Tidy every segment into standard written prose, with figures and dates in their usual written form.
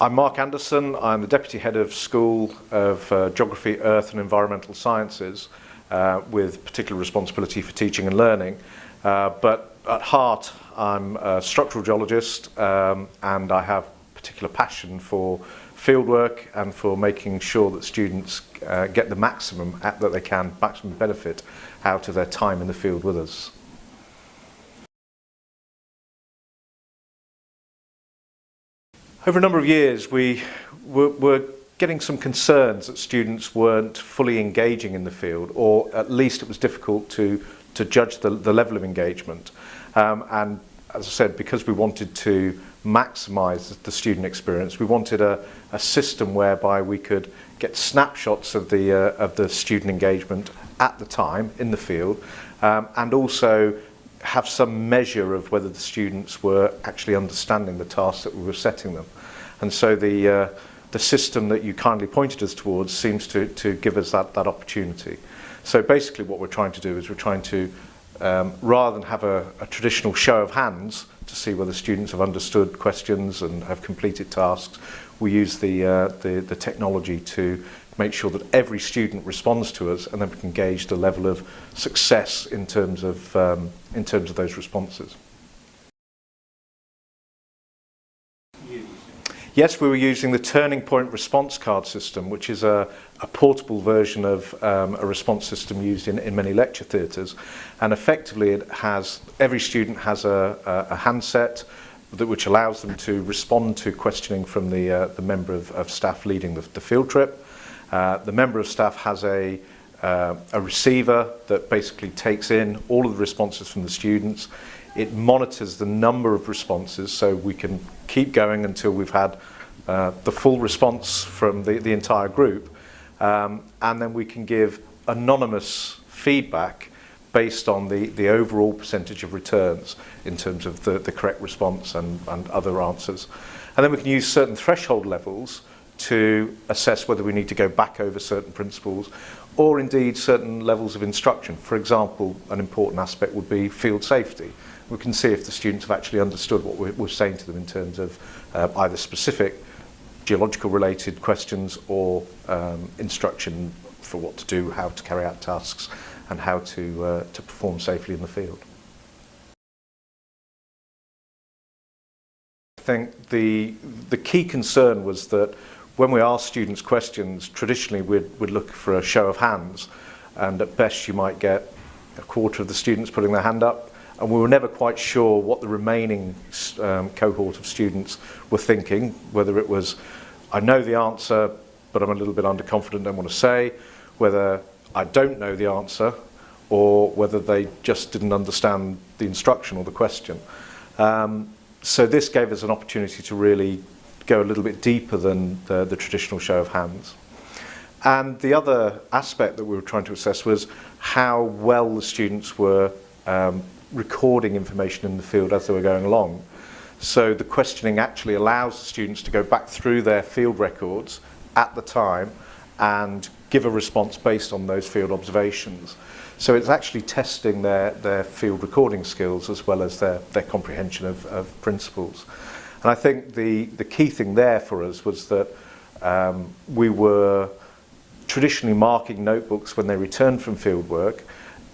I'm Mark Anderson. I'm the Deputy Head of School of Geography, Earth and Environmental Sciences with particular responsibility for teaching and learning. But at heart, I'm a structural geologist and I have particular passion for fieldwork and for making sure that students get the maximum benefit out of their time in the field with us. Over a number of years, we were getting some concerns that students weren't fully engaging in the field, or at least it was difficult to judge the level of engagement. And as I said, because we wanted to maximise the student experience, we wanted a system whereby we could get snapshots of the student engagement at the time in the field, and also have some measure of whether the students were actually understanding the tasks that we were setting them. And so the system that you kindly pointed us towards seems to give us that opportunity. So basically what we're trying to do is we're trying to, rather than have a traditional show of hands to see whether students have understood questions and have completed tasks, we use the technology to make sure that every student responds to us, and then we can gauge the level of success in terms of those responses. Yes, we were using the Turning Point response card system, which is a portable version of a response system used in many lecture theatres. And effectively, every student has a handset which allows them to respond to questioning from the member of staff leading the field trip. The member of staff has a receiver that basically takes in all of the responses from the students. It monitors the number of responses, so we can keep going until we've had the full response from the entire group. And then we can give anonymous feedback based on the overall percentage of returns in terms of the correct response and other answers. And then we can use certain threshold levels to assess whether we need to go back over certain principles, or indeed certain levels of instruction. For example, an important aspect would be field safety. We can see if the students have actually understood what we're saying to them in terms of either specific geological related questions or instruction for what to do, how to carry out tasks, and how to perform safely in the field. I think the key concern was that when we asked students questions, traditionally we'd look for a show of hands, and at best you might get a quarter of the students putting their hand up, and we were never quite sure what the remaining cohort of students were thinking, whether it was, I know the answer, but I'm a little bit underconfident, don't want to say, whether I don't know the answer, or whether they just didn't understand the instruction or the question. So this gave us an opportunity to really go a little bit deeper than the traditional show of hands. And the other aspect that we were trying to assess was how well the students were recording information in the field as they were going along. So the questioning actually allows the students to go back through their field records at the time and give a response based on those field observations. So it's actually testing their field recording skills as well as their comprehension of principles. And I think the key thing there for us was that we were traditionally marking notebooks when they returned from field work,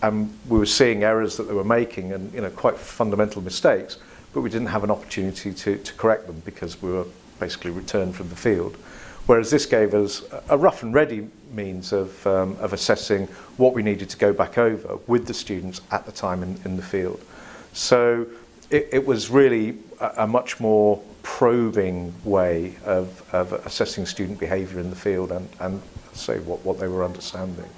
and we were seeing errors that they were making, and quite fundamental mistakes, but we didn't have an opportunity to correct them because we were basically returned from the field. Whereas this gave us a rough and ready means of assessing what we needed to go back over with the students at the time in the field. So it was really a much more probing way of assessing student behaviour in the field and say what they were understanding.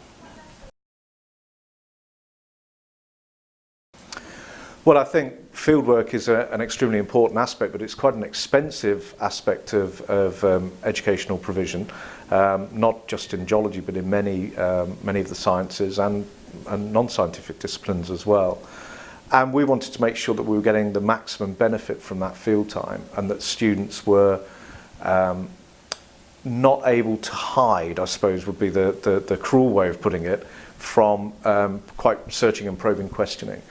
Well, I think fieldwork is an extremely important aspect, but it's quite an expensive aspect of educational provision, not just in geology, but in many of the sciences and non-scientific disciplines as well. And we wanted to make sure that we were getting the maximum benefit from that field time, and that students were not able to hide, I suppose would be the cruel way of putting it, from quite searching and probing questioning.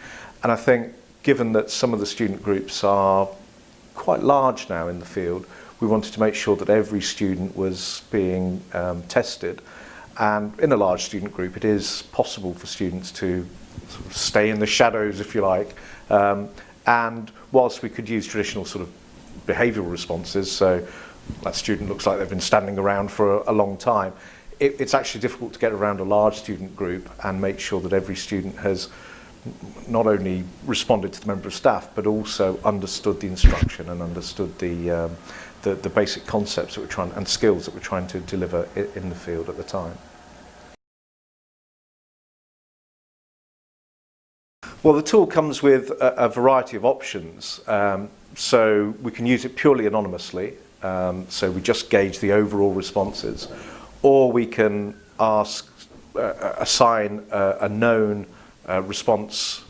And I think given that some of the student groups are quite large now in the field, we wanted to make sure that every student was being tested. And in a large student group, it is possible for students to sort of stay in the shadows, if you like. And whilst we could use traditional sort of behavioural responses, so that student looks like they've been standing around for a long time, it's actually difficult to get around a large student group and make sure that every student has not only responded to the member of staff, but also understood the instruction and understood the basic concepts that we're trying and skills that we're trying to deliver in the field at the time. Well, the tool comes with a variety of options. So we can use it purely anonymously. So we just gauge the overall responses, or we can assign a known response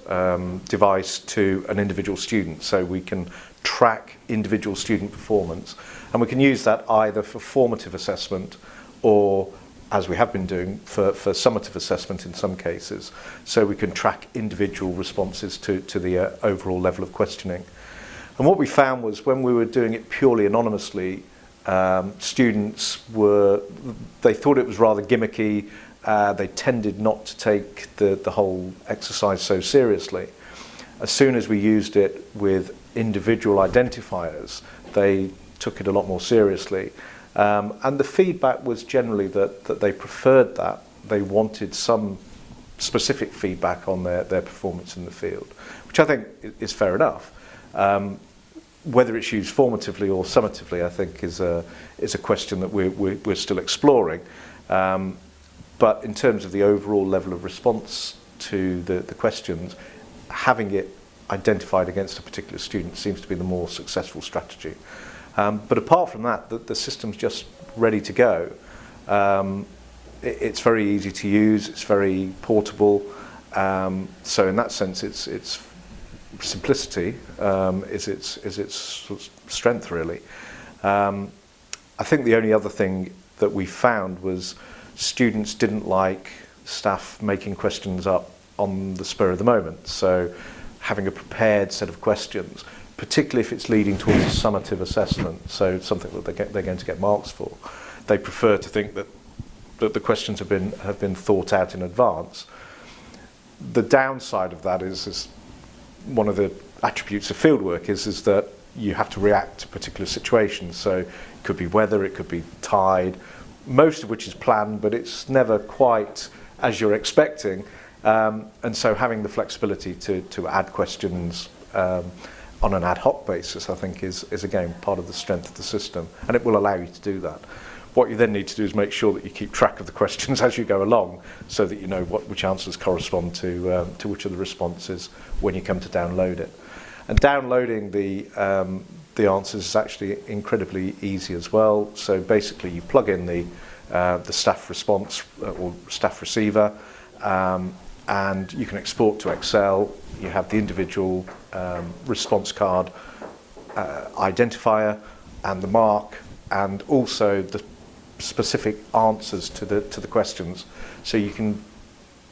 device to an individual student, so we can track individual student performance, and we can use that either for formative assessment or, as we have been doing, for summative assessment in some cases, so we can track individual responses to the overall level of questioning. And what we found was when we were doing it purely anonymously, students they thought it was rather gimmicky. They tended not to take the whole exercise so seriously. As soon as we used it with individual identifiers, they took it a lot more seriously. And the feedback was generally that they preferred that. They wanted some specific feedback on their performance in the field, which I think is fair enough. Whether it's used formatively or summatively, I think, is a question that we're still exploring. But in terms of the overall level of response to the questions, having it identified against a particular student seems to be the more successful strategy. But apart from that, the system's just ready to go. It's very easy to use, it's very portable. So in that sense, it's simplicity is its sort of strength, really. I think the only other thing that we found was students didn't like staff making questions up on the spur of the moment. So having a prepared set of questions, particularly if it's leading towards a summative assessment, so something that they're going to get marks for, they prefer to think that the questions have been thought out in advance. The downside of that is one of the attributes of fieldwork is that you have to react to particular situations. So it could be weather, it could be tide, most of which is planned, but it's never quite as you're expecting. And so having the flexibility to add questions on an ad hoc basis, I think, is again part of the strength of the system, and it will allow you to do that. What you then need to do is make sure that you keep track of the questions as you go along, so that you know which answers correspond to which of the responses when you come to download it. And downloading the answers is actually incredibly easy as well. So basically, you plug in the staff response or staff receiver, and you can export to Excel. You have the individual response card identifier and the mark, and also the specific answers to the questions. So you can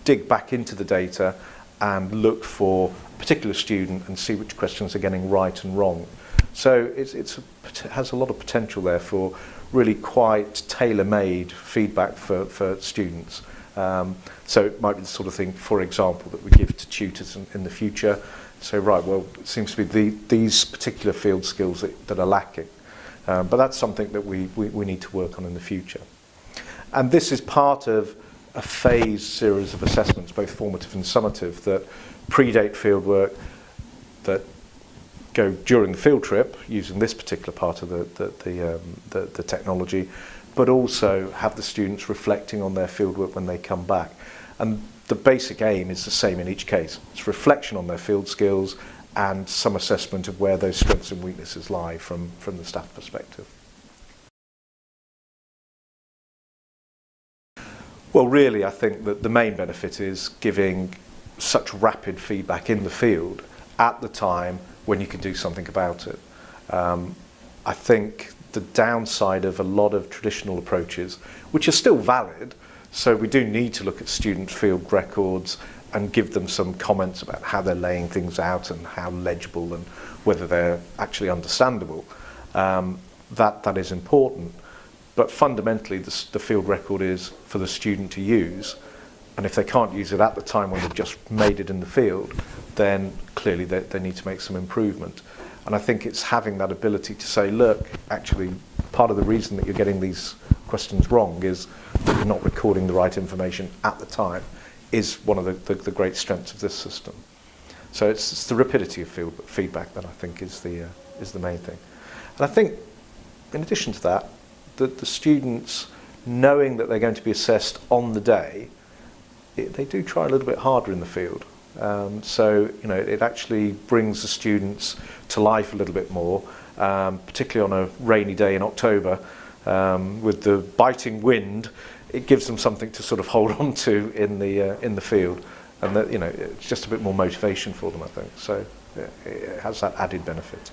dig back into the data and look for a particular student and see which questions are getting right and wrong. So it has a lot of potential there for really quite tailor-made feedback for students. So it might be the sort of thing, for example, that we give to tutors in the future. So right, well, it seems to be these particular field skills that are lacking. But that's something that we need to work on in the future. And this is part of a phased series of assessments, both formative and summative, that predate fieldwork, that go during the field trip using this particular part of the technology, but also have the students reflecting on their fieldwork when they come back. And the basic aim is the same in each case. It's reflection on their field skills and some assessment of where those strengths and weaknesses lie from the staff perspective. Well, really, I think that the main benefit is giving such rapid feedback in the field at the time when you can do something about it. I think the downside of a lot of traditional approaches, which are still valid, so we do need to look at student field records and give them some comments about how they're laying things out and how legible and whether they're actually understandable. that is important. But fundamentally, the field record is for the student to use. And if they can't use it at the time when they've just made it in the field, then clearly they need to make some improvement. And I think it's having that ability to say, look, actually, part of the reason that you're getting these questions wrong is that you're not recording the right information at the time, is one of the great strengths of this system. So it's the rapidity of feedback that I think is the main thing. And I think, in addition to that, the students, knowing that they're going to be assessed on the day, they do try a little bit harder in the field. So, you know, it actually brings the students to life a little bit more, particularly on a rainy day in October, with the biting wind. It gives them something to sort of hold on to in the field, and that, you know, it's just a bit more motivation for them, I think. So it has that added benefit.